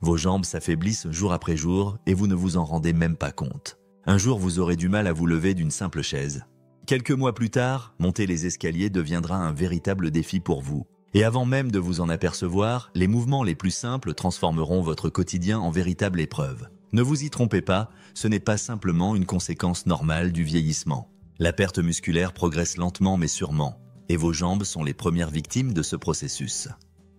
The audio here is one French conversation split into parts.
Vos jambes s'affaiblissent jour après jour et vous ne vous en rendez même pas compte. Un jour, vous aurez du mal à vous lever d'une simple chaise. Quelques mois plus tard, monter les escaliers deviendra un véritable défi pour vous. Et avant même de vous en apercevoir, les mouvements les plus simples transformeront votre quotidien en véritable épreuve. Ne vous y trompez pas, ce n'est pas simplement une conséquence normale du vieillissement. La perte musculaire progresse lentement mais sûrement, et vos jambes sont les premières victimes de ce processus.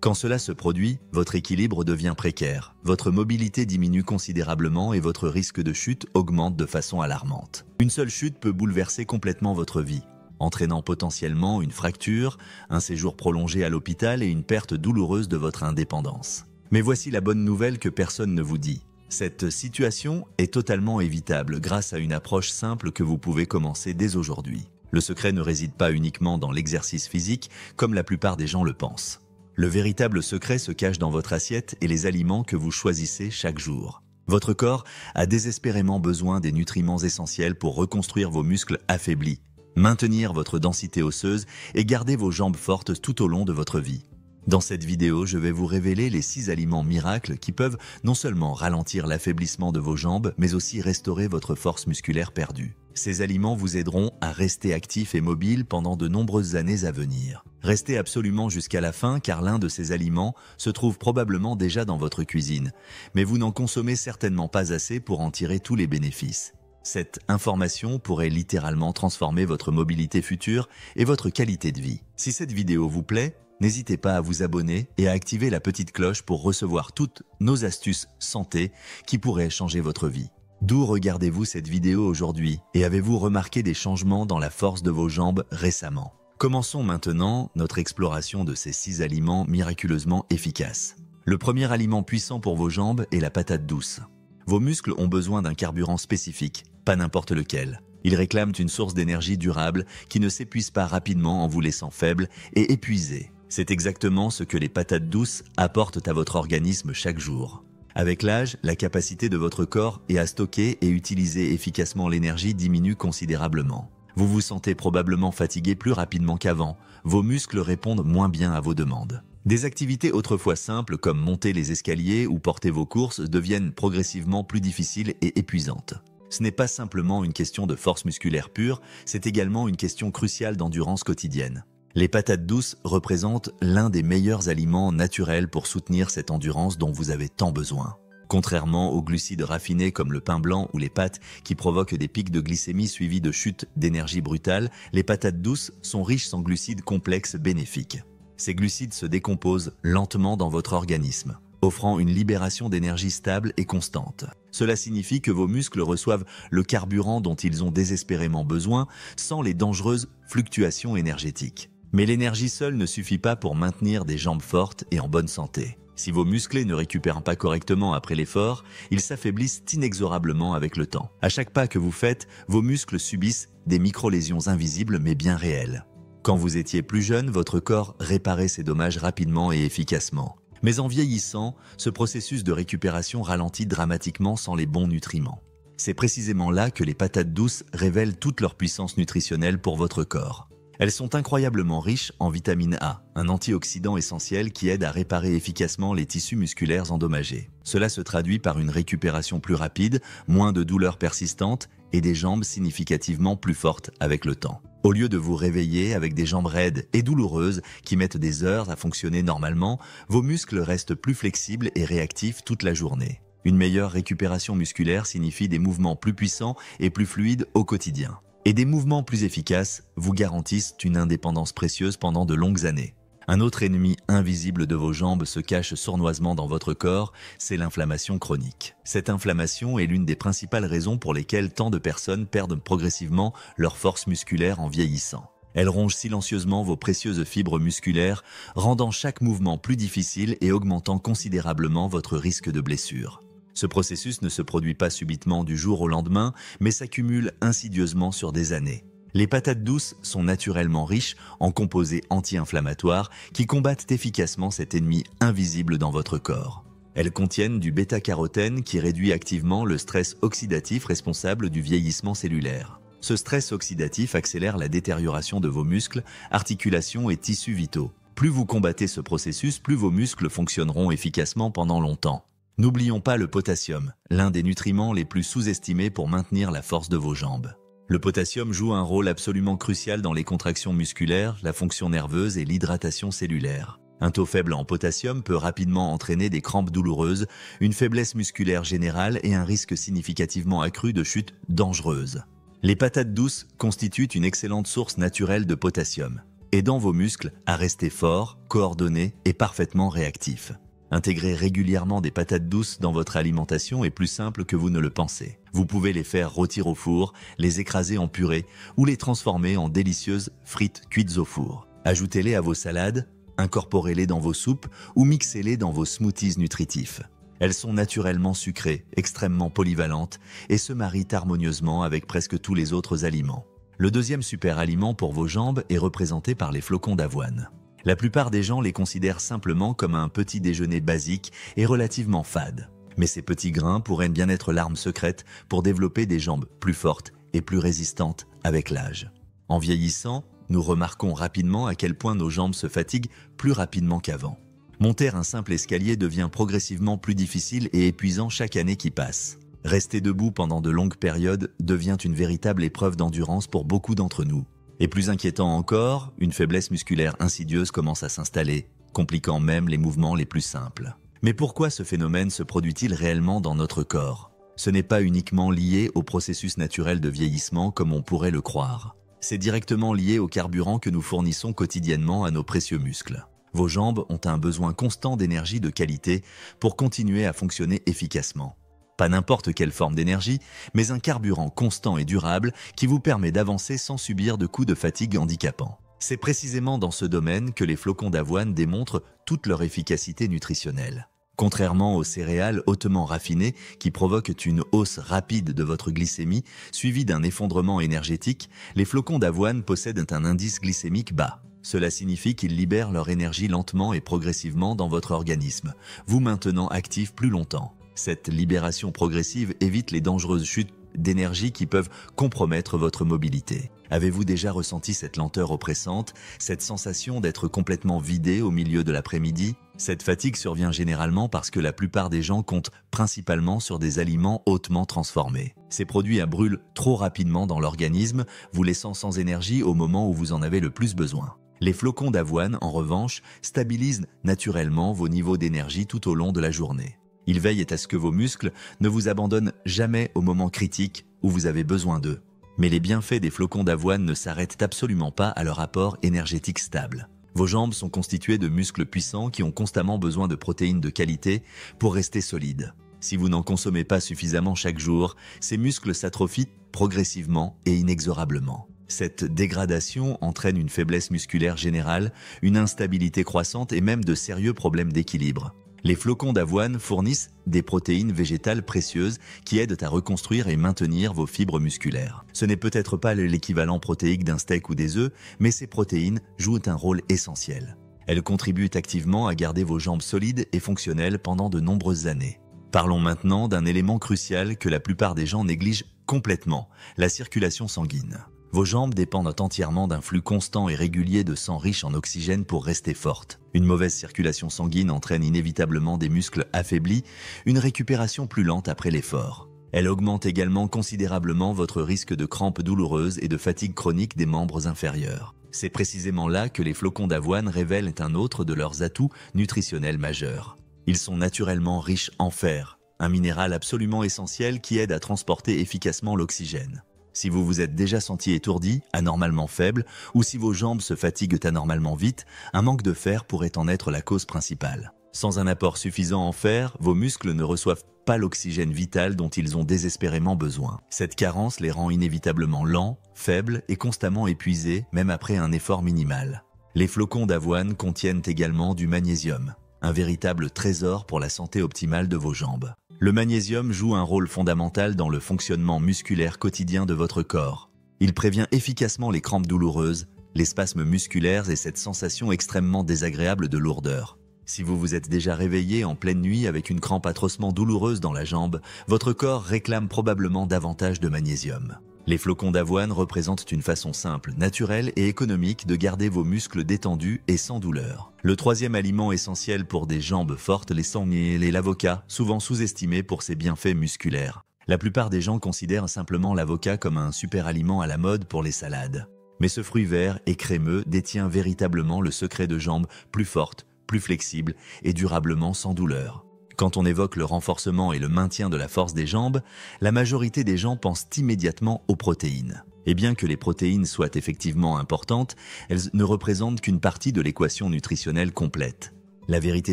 Quand cela se produit, votre équilibre devient précaire, votre mobilité diminue considérablement et votre risque de chute augmente de façon alarmante. Une seule chute peut bouleverser complètement votre vie, entraînant potentiellement une fracture, un séjour prolongé à l'hôpital et une perte douloureuse de votre indépendance. Mais voici la bonne nouvelle que personne ne vous dit. Cette situation est totalement évitable grâce à une approche simple que vous pouvez commencer dès aujourd'hui. Le secret ne réside pas uniquement dans l'exercice physique, comme la plupart des gens le pensent. Le véritable secret se cache dans votre assiette et les aliments que vous choisissez chaque jour. Votre corps a désespérément besoin des nutriments essentiels pour reconstruire vos muscles affaiblis, maintenir votre densité osseuse et garder vos jambes fortes tout au long de votre vie. Dans cette vidéo, je vais vous révéler les 6 aliments miracles qui peuvent non seulement ralentir l'affaiblissement de vos jambes, mais aussi restaurer votre force musculaire perdue. Ces aliments vous aideront à rester actif et mobile pendant de nombreuses années à venir. Restez absolument jusqu'à la fin car l'un de ces aliments se trouve probablement déjà dans votre cuisine, mais vous n'en consommez certainement pas assez pour en tirer tous les bénéfices. Cette information pourrait littéralement transformer votre mobilité future et votre qualité de vie. Si cette vidéo vous plaît, n'hésitez pas à vous abonner et à activer la petite cloche pour recevoir toutes nos astuces santé qui pourraient changer votre vie. D'où regardez-vous cette vidéo aujourd'hui et avez-vous remarqué des changements dans la force de vos jambes récemment? Commençons maintenant notre exploration de ces 6 aliments miraculeusement efficaces. Le premier aliment puissant pour vos jambes est la patate douce. Vos muscles ont besoin d'un carburant spécifique, pas n'importe lequel. Ils réclament une source d'énergie durable qui ne s'épuise pas rapidement en vous laissant faible et épuisé. C'est exactement ce que les patates douces apportent à votre organisme chaque jour. Avec l'âge, la capacité de votre corps à stocker et utiliser efficacement l'énergie diminue considérablement. Vous vous sentez probablement fatigué plus rapidement qu'avant, vos muscles répondent moins bien à vos demandes. Des activités autrefois simples comme monter les escaliers ou porter vos courses deviennent progressivement plus difficiles et épuisantes. Ce n'est pas simplement une question de force musculaire pure, c'est également une question cruciale d'endurance quotidienne. Les patates douces représentent l'un des meilleurs aliments naturels pour soutenir cette endurance dont vous avez tant besoin. Contrairement aux glucides raffinés comme le pain blanc ou les pâtes qui provoquent des pics de glycémie suivis de chutes d'énergie brutales, les patates douces sont riches en glucides complexes bénéfiques. Ces glucides se décomposent lentement dans votre organisme, offrant une libération d'énergie stable et constante. Cela signifie que vos muscles reçoivent le carburant dont ils ont désespérément besoin sans les dangereuses fluctuations énergétiques. Mais l'énergie seule ne suffit pas pour maintenir des jambes fortes et en bonne santé. Si vos muscles ne récupèrent pas correctement après l'effort, ils s'affaiblissent inexorablement avec le temps. À chaque pas que vous faites, vos muscles subissent des micro-lésions invisibles mais bien réelles. Quand vous étiez plus jeune, votre corps réparait ces dommages rapidement et efficacement. Mais en vieillissant, ce processus de récupération ralentit dramatiquement sans les bons nutriments. C'est précisément là que les patates douces révèlent toute leur puissance nutritionnelle pour votre corps. Elles sont incroyablement riches en vitamine A, un antioxydant essentiel qui aide à réparer efficacement les tissus musculaires endommagés. Cela se traduit par une récupération plus rapide, moins de douleurs persistantes et des jambes significativement plus fortes avec le temps. Au lieu de vous réveiller avec des jambes raides et douloureuses qui mettent des heures à fonctionner normalement, vos muscles restent plus flexibles et réactifs toute la journée. Une meilleure récupération musculaire signifie des mouvements plus puissants et plus fluides au quotidien. Et des mouvements plus efficaces vous garantissent une indépendance précieuse pendant de longues années. Un autre ennemi invisible de vos jambes se cache sournoisement dans votre corps, c'est l'inflammation chronique. Cette inflammation est l'une des principales raisons pour lesquelles tant de personnes perdent progressivement leur force musculaire en vieillissant. Elle ronge silencieusement vos précieuses fibres musculaires, rendant chaque mouvement plus difficile et augmentant considérablement votre risque de blessure. Ce processus ne se produit pas subitement du jour au lendemain, mais s'accumule insidieusement sur des années. Les patates douces sont naturellement riches en composés anti-inflammatoires qui combattent efficacement cet ennemi invisible dans votre corps. Elles contiennent du bêta-carotène qui réduit activement le stress oxydatif responsable du vieillissement cellulaire. Ce stress oxydatif accélère la détérioration de vos muscles, articulations et tissus vitaux. Plus vous combattez ce processus, plus vos muscles fonctionneront efficacement pendant longtemps. N'oublions pas le potassium, l'un des nutriments les plus sous-estimés pour maintenir la force de vos jambes. Le potassium joue un rôle absolument crucial dans les contractions musculaires, la fonction nerveuse et l'hydratation cellulaire. Un taux faible en potassium peut rapidement entraîner des crampes douloureuses, une faiblesse musculaire générale et un risque significativement accru de chute dangereuse. Les patates douces constituent une excellente source naturelle de potassium, aidant vos muscles à rester forts, coordonnés et parfaitement réactifs. Intégrer régulièrement des patates douces dans votre alimentation est plus simple que vous ne le pensez. Vous pouvez les faire rôtir au four, les écraser en purée ou les transformer en délicieuses frites cuites au four. Ajoutez-les à vos salades, incorporez-les dans vos soupes ou mixez-les dans vos smoothies nutritifs. Elles sont naturellement sucrées, extrêmement polyvalentes et se marient harmonieusement avec presque tous les autres aliments. Le deuxième super aliment pour vos jambes est représenté par les flocons d'avoine. La plupart des gens les considèrent simplement comme un petit déjeuner basique et relativement fade. Mais ces petits grains pourraient bien être l'arme secrète pour développer des jambes plus fortes et plus résistantes avec l'âge. En vieillissant, nous remarquons rapidement à quel point nos jambes se fatiguent plus rapidement qu'avant. Monter un simple escalier devient progressivement plus difficile et épuisant chaque année qui passe. Rester debout pendant de longues périodes devient une véritable épreuve d'endurance pour beaucoup d'entre nous. Et plus inquiétant encore, une faiblesse musculaire insidieuse commence à s'installer, compliquant même les mouvements les plus simples. Mais pourquoi ce phénomène se produit-il réellement dans notre corps? Ce n'est pas uniquement lié au processus naturel de vieillissement comme on pourrait le croire. C'est directement lié au carburant que nous fournissons quotidiennement à nos précieux muscles. Vos jambes ont un besoin constant d'énergie de qualité pour continuer à fonctionner efficacement. Pas n'importe quelle forme d'énergie, mais un carburant constant et durable qui vous permet d'avancer sans subir de coups de fatigue handicapants. C'est précisément dans ce domaine que les flocons d'avoine démontrent toute leur efficacité nutritionnelle. Contrairement aux céréales hautement raffinées qui provoquent une hausse rapide de votre glycémie suivie d'un effondrement énergétique, les flocons d'avoine possèdent un indice glycémique bas. Cela signifie qu'ils libèrent leur énergie lentement et progressivement dans votre organisme, vous maintenant actif plus longtemps. Cette libération progressive évite les dangereuses chutes d'énergie qui peuvent compromettre votre mobilité. Avez-vous déjà ressenti cette lenteur oppressante, cette sensation d'être complètement vidé au milieu de l'après-midi? Cette fatigue survient généralement parce que la plupart des gens comptent principalement sur des aliments hautement transformés. Ces produits brûlent trop rapidement dans l'organisme, vous laissant sans énergie au moment où vous en avez le plus besoin. Les flocons d'avoine, en revanche, stabilisent naturellement vos niveaux d'énergie tout au long de la journée. Ils veillent à ce que vos muscles ne vous abandonnent jamais au moment critique où vous avez besoin d'eux. Mais les bienfaits des flocons d'avoine ne s'arrêtent absolument pas à leur apport énergétique stable. Vos jambes sont constituées de muscles puissants qui ont constamment besoin de protéines de qualité pour rester solides. Si vous n'en consommez pas suffisamment chaque jour, ces muscles s'atrophient progressivement et inexorablement. Cette dégradation entraîne une faiblesse musculaire générale, une instabilité croissante et même de sérieux problèmes d'équilibre. Les flocons d'avoine fournissent des protéines végétales précieuses qui aident à reconstruire et maintenir vos fibres musculaires. Ce n'est peut-être pas l'équivalent protéique d'un steak ou des œufs, mais ces protéines jouent un rôle essentiel. Elles contribuent activement à garder vos jambes solides et fonctionnelles pendant de nombreuses années. Parlons maintenant d'un élément crucial que la plupart des gens négligent complètement, la circulation sanguine. Vos jambes dépendent entièrement d'un flux constant et régulier de sang riche en oxygène pour rester fortes. Une mauvaise circulation sanguine entraîne inévitablement des muscles affaiblis, une récupération plus lente après l'effort. Elle augmente également considérablement votre risque de crampes douloureuses et de fatigue chronique des membres inférieurs. C'est précisément là que les flocons d'avoine révèlent un autre de leurs atouts nutritionnels majeurs. Ils sont naturellement riches en fer, un minéral absolument essentiel qui aide à transporter efficacement l'oxygène. Si vous vous êtes déjà senti étourdi, anormalement faible, ou si vos jambes se fatiguent anormalement vite, un manque de fer pourrait en être la cause principale. Sans un apport suffisant en fer, vos muscles ne reçoivent pas l'oxygène vital dont ils ont désespérément besoin. Cette carence les rend inévitablement lents, faibles et constamment épuisés, même après un effort minimal. Les flocons d'avoine contiennent également du magnésium, un véritable trésor pour la santé optimale de vos jambes. Le magnésium joue un rôle fondamental dans le fonctionnement musculaire quotidien de votre corps. Il prévient efficacement les crampes douloureuses, les spasmes musculaires et cette sensation extrêmement désagréable de lourdeur. Si vous vous êtes déjà réveillé en pleine nuit avec une crampe atrocement douloureuse dans la jambe, votre corps réclame probablement davantage de magnésium. Les flocons d'avoine représentent une façon simple, naturelle et économique de garder vos muscles détendus et sans douleur. Le troisième aliment essentiel pour des jambes fortes, les sangliers et l'avocat, souvent sous-estimé pour ses bienfaits musculaires. La plupart des gens considèrent simplement l'avocat comme un super aliment à la mode pour les salades. Mais ce fruit vert et crémeux détient véritablement le secret de jambes plus fortes, plus flexibles et durablement sans douleur. Quand on évoque le renforcement et le maintien de la force des jambes, la majorité des gens pensent immédiatement aux protéines. Et bien que les protéines soient effectivement importantes, elles ne représentent qu'une partie de l'équation nutritionnelle complète. La vérité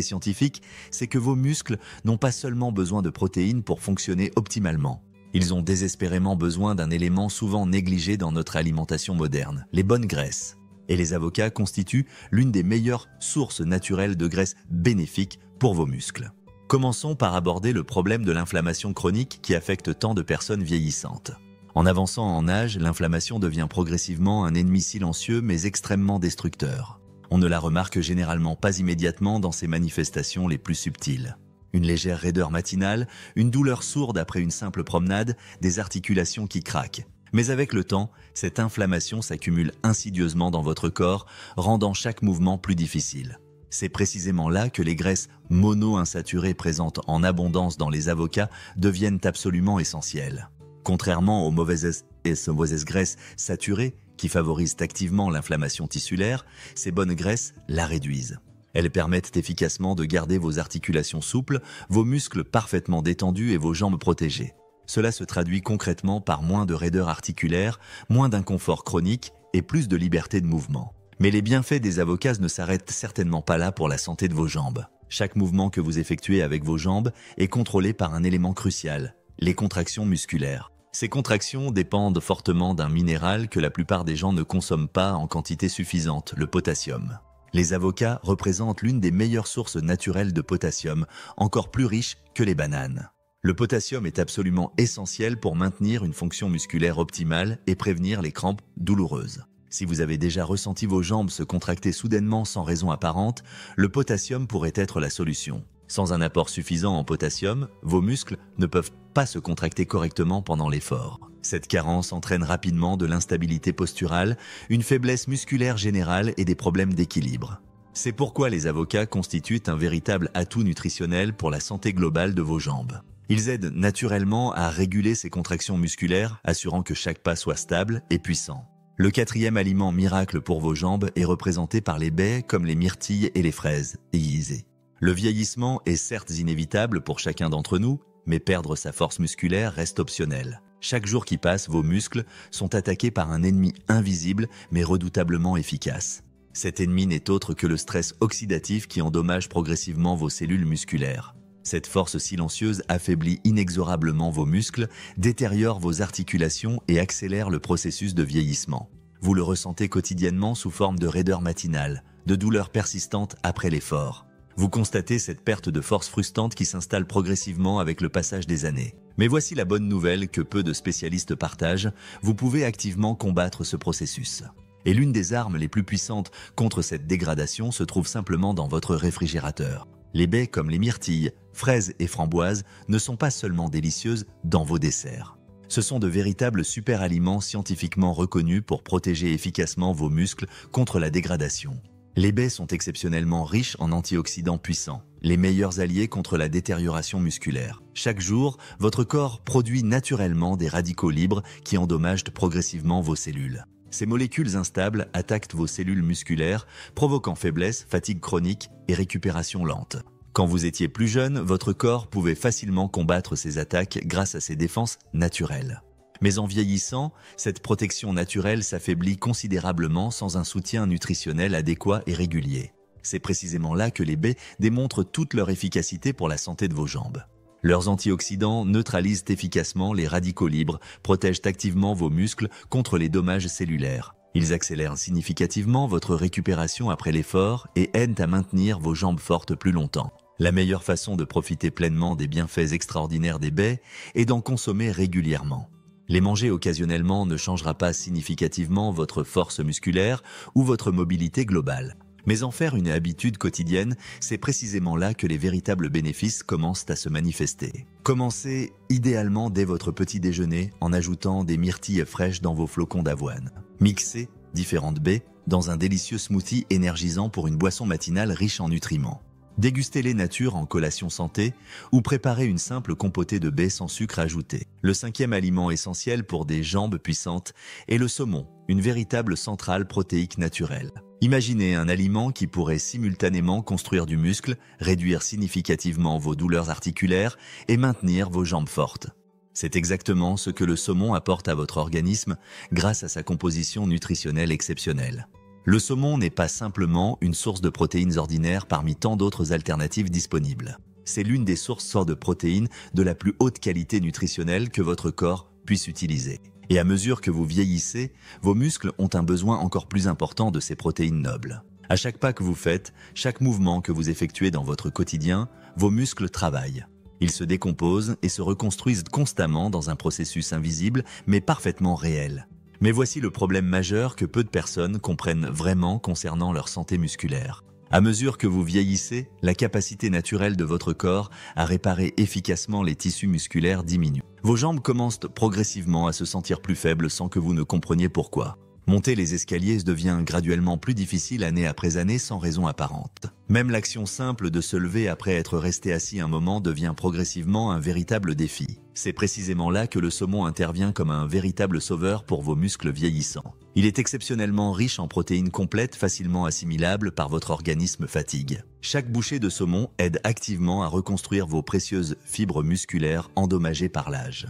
scientifique, c'est que vos muscles n'ont pas seulement besoin de protéines pour fonctionner optimalement. Ils ont désespérément besoin d'un élément souvent négligé dans notre alimentation moderne, les bonnes graisses. Et les avocats constituent l'une des meilleures sources naturelles de graisses bénéfiques pour vos muscles. Commençons par aborder le problème de l'inflammation chronique qui affecte tant de personnes vieillissantes. En avançant en âge, l'inflammation devient progressivement un ennemi silencieux mais extrêmement destructeur. On ne la remarque généralement pas immédiatement dans ses manifestations les plus subtiles. Une légère raideur matinale, une douleur sourde après une simple promenade, des articulations qui craquent. Mais avec le temps, cette inflammation s'accumule insidieusement dans votre corps, rendant chaque mouvement plus difficile. C'est précisément là que les graisses mono-insaturées présentes en abondance dans les avocats deviennent absolument essentielles. Contrairement aux mauvaises graisses saturées qui favorisent activement l'inflammation tissulaire, ces bonnes graisses la réduisent. Elles permettent efficacement de garder vos articulations souples, vos muscles parfaitement détendus et vos jambes protégées. Cela se traduit concrètement par moins de raideur articulaire, moins d'inconfort chronique et plus de liberté de mouvement. Mais les bienfaits des avocats ne s'arrêtent certainement pas là pour la santé de vos jambes. Chaque mouvement que vous effectuez avec vos jambes est contrôlé par un élément crucial, les contractions musculaires. Ces contractions dépendent fortement d'un minéral que la plupart des gens ne consomment pas en quantité suffisante, le potassium. Les avocats représentent l'une des meilleures sources naturelles de potassium, encore plus riche que les bananes. Le potassium est absolument essentiel pour maintenir une fonction musculaire optimale et prévenir les crampes douloureuses. Si vous avez déjà ressenti vos jambes se contracter soudainement sans raison apparente, le potassium pourrait être la solution. Sans un apport suffisant en potassium, vos muscles ne peuvent pas se contracter correctement pendant l'effort. Cette carence entraîne rapidement de l'instabilité posturale, une faiblesse musculaire générale et des problèmes d'équilibre. C'est pourquoi les avocats constituent un véritable atout nutritionnel pour la santé globale de vos jambes. Ils aident naturellement à réguler ces contractions musculaires, assurant que chaque pas soit stable et puissant. Le quatrième aliment miracle pour vos jambes est représenté par les baies comme les myrtilles et les fraises, aiguisées. Le vieillissement est certes inévitable pour chacun d'entre nous, mais perdre sa force musculaire reste optionnel. Chaque jour qui passe, vos muscles sont attaqués par un ennemi invisible mais redoutablement efficace. Cet ennemi n'est autre que le stress oxydatif qui endommage progressivement vos cellules musculaires. Cette force silencieuse affaiblit inexorablement vos muscles, détériore vos articulations et accélère le processus de vieillissement. Vous le ressentez quotidiennement sous forme de raideur matinale, de douleurs persistantes après l'effort. Vous constatez cette perte de force frustrante qui s'installe progressivement avec le passage des années. Mais voici la bonne nouvelle que peu de spécialistes partagent, vous pouvez activement combattre ce processus. Et l'une des armes les plus puissantes contre cette dégradation se trouve simplement dans votre réfrigérateur. Les baies comme les myrtilles, fraises et framboises ne sont pas seulement délicieuses dans vos desserts. Ce sont de véritables super-aliments scientifiquement reconnus pour protéger efficacement vos muscles contre la dégradation. Les baies sont exceptionnellement riches en antioxydants puissants, les meilleurs alliés contre la détérioration musculaire. Chaque jour, votre corps produit naturellement des radicaux libres qui endommagent progressivement vos cellules. Ces molécules instables attaquent vos cellules musculaires, provoquant faiblesse, fatigue chronique et récupération lente. Quand vous étiez plus jeune, votre corps pouvait facilement combattre ces attaques grâce à ses défenses naturelles. Mais en vieillissant, cette protection naturelle s'affaiblit considérablement sans un soutien nutritionnel adéquat et régulier. C'est précisément là que les baies démontrent toute leur efficacité pour la santé de vos jambes. Leurs antioxydants neutralisent efficacement les radicaux libres, protègent activement vos muscles contre les dommages cellulaires. Ils accélèrent significativement votre récupération après l'effort et aident à maintenir vos jambes fortes plus longtemps. La meilleure façon de profiter pleinement des bienfaits extraordinaires des baies est d'en consommer régulièrement. Les manger occasionnellement ne changera pas significativement votre force musculaire ou votre mobilité globale. Mais en faire une habitude quotidienne, c'est précisément là que les véritables bénéfices commencent à se manifester. Commencez idéalement dès votre petit déjeuner en ajoutant des myrtilles fraîches dans vos flocons d'avoine. Mixez différentes baies dans un délicieux smoothie énergisant pour une boisson matinale riche en nutriments. Dégustez-les nature en collation santé ou préparez une simple compotée de baies sans sucre ajouté. Le 5e aliment essentiel pour des jambes puissantes est le saumon, une véritable centrale protéique naturelle. Imaginez un aliment qui pourrait simultanément construire du muscle, réduire significativement vos douleurs articulaires et maintenir vos jambes fortes. C'est exactement ce que le saumon apporte à votre organisme grâce à sa composition nutritionnelle exceptionnelle. Le saumon n'est pas simplement une source de protéines ordinaires parmi tant d'autres alternatives disponibles. C'est l'une des sources de protéines de la plus haute qualité nutritionnelle que votre corps puisse utiliser. Et à mesure que vous vieillissez, vos muscles ont un besoin encore plus important de ces protéines nobles. À chaque pas que vous faites, chaque mouvement que vous effectuez dans votre quotidien, vos muscles travaillent. Ils se décomposent et se reconstruisent constamment dans un processus invisible mais parfaitement réel. Mais voici le problème majeur que peu de personnes comprennent vraiment concernant leur santé musculaire. À mesure que vous vieillissez, la capacité naturelle de votre corps à réparer efficacement les tissus musculaires diminue. Vos jambes commencent progressivement à se sentir plus faibles sans que vous ne compreniez pourquoi. Monter les escaliers devient graduellement plus difficile année après année sans raison apparente. Même l'action simple de se lever après être resté assis un moment devient progressivement un véritable défi. C'est précisément là que le saumon intervient comme un véritable sauveur pour vos muscles vieillissants. Il est exceptionnellement riche en protéines complètes facilement assimilables par votre organisme fatigue. Chaque bouchée de saumon aide activement à reconstruire vos précieuses fibres musculaires endommagées par l'âge.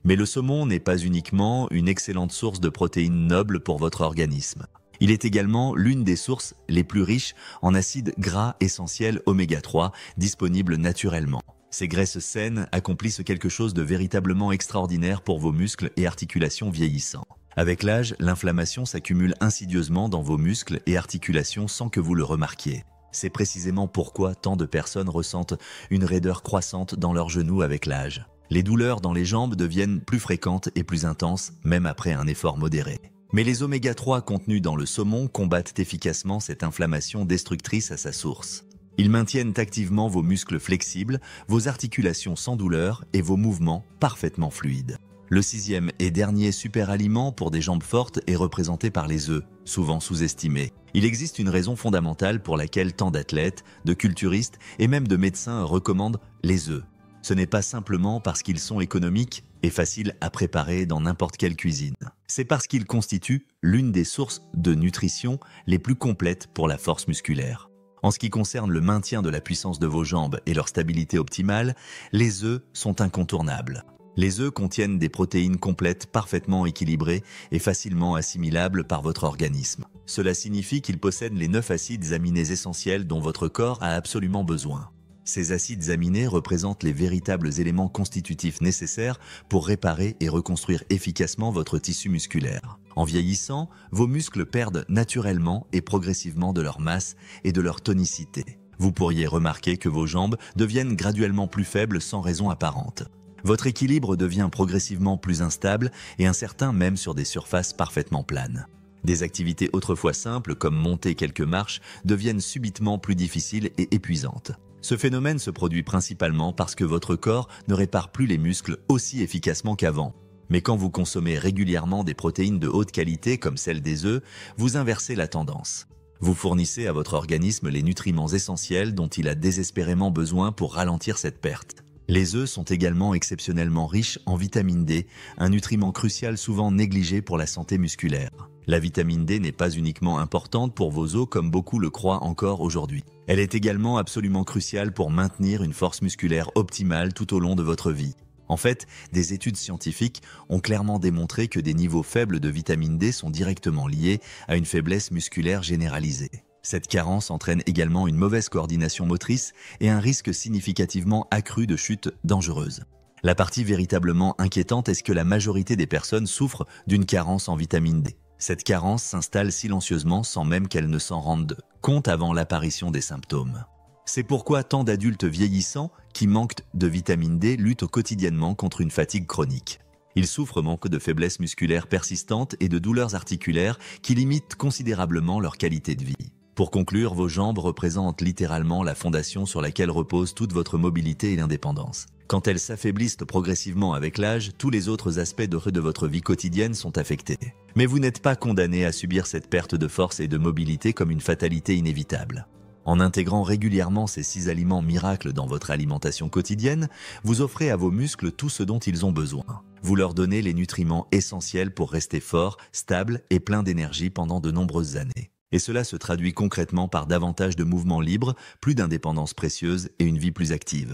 Mais le saumon n'est pas uniquement une excellente source de protéines nobles pour votre organisme. Il est également l'une des sources les plus riches en acides gras essentiels oméga 3 disponibles naturellement. Ces graisses saines accomplissent quelque chose de véritablement extraordinaire pour vos muscles et articulations vieillissants. Avec l'âge, l'inflammation s'accumule insidieusement dans vos muscles et articulations sans que vous le remarquiez. C'est précisément pourquoi tant de personnes ressentent une raideur croissante dans leurs genoux avec l'âge. Les douleurs dans les jambes deviennent plus fréquentes et plus intenses, même après un effort modéré. Mais les oméga 3 contenus dans le saumon combattent efficacement cette inflammation destructrice à sa source. Ils maintiennent activement vos muscles flexibles, vos articulations sans douleur et vos mouvements parfaitement fluides. Le 6e et dernier super aliment pour des jambes fortes est représenté par les œufs, souvent sous-estimés. Il existe une raison fondamentale pour laquelle tant d'athlètes, de culturistes et même de médecins recommandent les œufs. Ce n'est pas simplement parce qu'ils sont économiques et faciles à préparer dans n'importe quelle cuisine. C'est parce qu'ils constituent l'une des sources de nutrition les plus complètes pour la force musculaire. En ce qui concerne le maintien de la puissance de vos jambes et leur stabilité optimale, les œufs sont incontournables. Les œufs contiennent des protéines complètes parfaitement équilibrées et facilement assimilables par votre organisme. Cela signifie qu'ils possèdent les 9 acides aminés essentiels dont votre corps a absolument besoin. Ces acides aminés représentent les véritables éléments constitutifs nécessaires pour réparer et reconstruire efficacement votre tissu musculaire. En vieillissant, vos muscles perdent naturellement et progressivement de leur masse et de leur tonicité. Vous pourriez remarquer que vos jambes deviennent graduellement plus faibles sans raison apparente. Votre équilibre devient progressivement plus instable et incertain même sur des surfaces parfaitement planes. Des activités autrefois simples comme monter quelques marches deviennent subitement plus difficiles et épuisantes. Ce phénomène se produit principalement parce que votre corps ne répare plus les muscles aussi efficacement qu'avant. Mais quand vous consommez régulièrement des protéines de haute qualité comme celles des œufs, vous inversez la tendance. Vous fournissez à votre organisme les nutriments essentiels dont il a désespérément besoin pour ralentir cette perte. Les œufs sont également exceptionnellement riches en vitamine D, un nutriment crucial souvent négligé pour la santé musculaire. La vitamine D n'est pas uniquement importante pour vos os comme beaucoup le croient encore aujourd'hui. Elle est également absolument cruciale pour maintenir une force musculaire optimale tout au long de votre vie. En fait, des études scientifiques ont clairement démontré que des niveaux faibles de vitamine D sont directement liés à une faiblesse musculaire généralisée. Cette carence entraîne également une mauvaise coordination motrice et un risque significativement accru de chute dangereuse. La partie véritablement inquiétante est que la majorité des personnes souffrent d'une carence en vitamine D. Cette carence s'installe silencieusement sans même qu'elles ne s'en rendent compte avant l'apparition des symptômes. C'est pourquoi tant d'adultes vieillissants qui manquent de vitamine D luttent quotidiennement contre une fatigue chronique. Ils souffrent manque de faiblesse musculaire persistante et de douleurs articulaires qui limitent considérablement leur qualité de vie. Pour conclure, vos jambes représentent littéralement la fondation sur laquelle repose toute votre mobilité et l'indépendance. Quand elles s'affaiblissent progressivement avec l'âge, tous les autres aspects de votre vie quotidienne sont affectés. Mais vous n'êtes pas condamné à subir cette perte de force et de mobilité comme une fatalité inévitable. En intégrant régulièrement ces 6 aliments miracles dans votre alimentation quotidienne, vous offrez à vos muscles tout ce dont ils ont besoin. Vous leur donnez les nutriments essentiels pour rester forts, stables et pleins d'énergie pendant de nombreuses années. Et cela se traduit concrètement par davantage de mouvements libres, plus d'indépendance précieuse et une vie plus active.